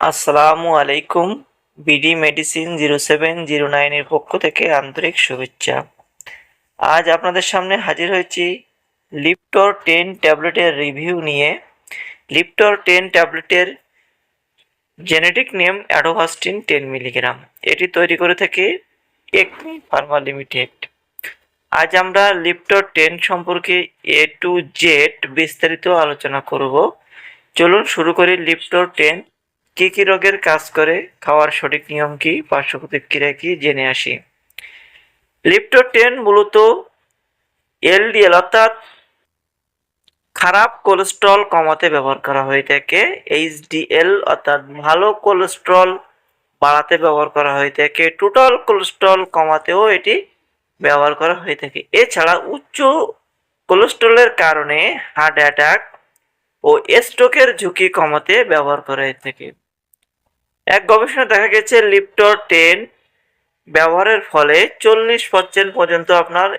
আসসালামু আলাইকুম। BD medicine 0709 এর পক্ষ থেকে আন্তরিক শুভেচ্ছা। আজ আপনাদের সামনে হাজির হয়েছি লিপ্টর 10 ট্যাবলেটের রিভিউ নিয়ে। লিপ্টর 10 ট্যাবলেটের জেনেটিক নেম অ্যাডোভাস্টিন 10 মিলিগ্রাম। এটি তৈরি করে থাকে একমি ফার্মা লিমিটেড। আজ আমরা লিপ্টর 10 সম্পর্কে এ টু জেড বিস্তারিত আলোচনা করব। চলুন শুরু করি। লিপ্টর 10 কি কি রোগের কাজ করে, খাওয়ার সঠিক নিয়ম কি, পার্শ্ব প্রতিক্রিয়া কি জেনে আসি। লিপ্টর 10 মূলত এলডিএল অর্থাৎ খারাপ কোলেস্ট্রল কমাতে ব্যবহার করা হয়ে থাকে। এইচডিএল অর্থাৎ ভালো কোলেস্ট্রল বাড়াতে ব্যবহার করা হয়ে থাকে। টোটাল কোলেস্ট্রল কমাতেও এটি ব্যবহার করা হয়ে থাকে। এছাড়া উচ্চ কোলেস্ট্রলের কারণে হার্ট অ্যাটাক ও স্ট্রোকের ঝুঁকি কমাতে ব্যবহার করা হয়ে থাকে। এক গবেষণায় দেখা গেছে লিপ্টর 10 ব্যবহারের ফলে 40% পর্যন্ত আপনার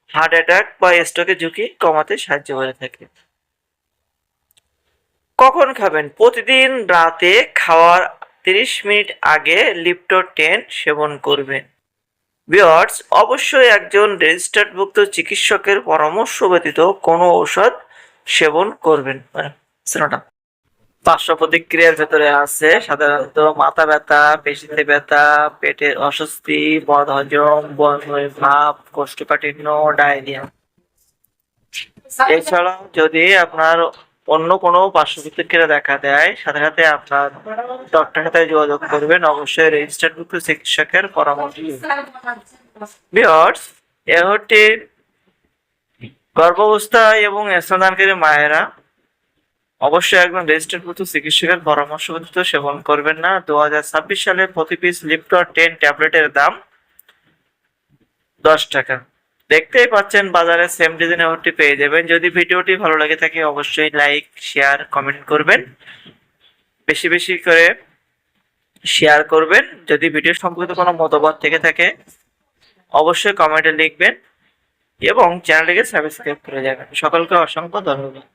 হার্ট অ্যাটাক বা স্ট্রোকের ঝুঁকি কমাতে সাহায্য করে থাকে। কখন খাবেন? প্রতিদিন রাতে খাওয়ার 30 মিনিট আগে লিপ্টর 10 সেবন করবেন। ভিউয়ার্স, অবশ্যই একজন রেজিস্টার্ডভুক্ত চিকিৎসকের পরামর্শ ব্যতীত কোনো ঔষধ সেবন করবেন। পার্শ্ব প্রতিক্রিয়ার ভেতরে আছে সাধারণত মাথা ব্যথা, পেশিতে ব্যথা, পেটের অস্বস্তি, বদহজম, বমি ভাব, কোষ্ঠকাঠিন্য, ডায়রিয়া। এছাড়াও যদি আপনার অন্য কোনো পার্শ্ব প্রতিক্রিয়া দেখা দেয়, সাথে সাথে আপনার ডক্টরের সাথে যোগাযোগ করবেন। অবশ্যই রেজিস্টার্ডভুক্ত চিকিৎসকের পরামর্শ। ভিউয়ার্স, এ হচ্ছে গর্ভাবস্থায় এবং স্তনদানকারী মায়েরা অবশ্যই একজন রেজিস্টার্ডভুক্ত চিকিৎসকের পরামর্শ ব্যতীত সেবন করবেন না। 2026 সালে প্রতি পিস লিপ্টর 10 ট্যাবলেটের দাম 10 টাকা। দেখতেই পাচ্ছেন বাজারে সেম ডিজাইনের ওটি পেয়ে যাবেন। যদি ভিডিওটি ভালো লাগে থাকে অবশ্যই লাইক, শেয়ার, কমেন্ট করবেন। বেশি বেশি করে শেয়ার করবেন। যদি ভিডিও সম্পর্কিত কোনো মতামত থেকে থাকে অবশ্যই কমেন্টে লিখবেন এবং চ্যানেলটিকে সাবস্ক্রাইব করে যাবেন। সকলকে অসংখ্য ধন্যবাদ।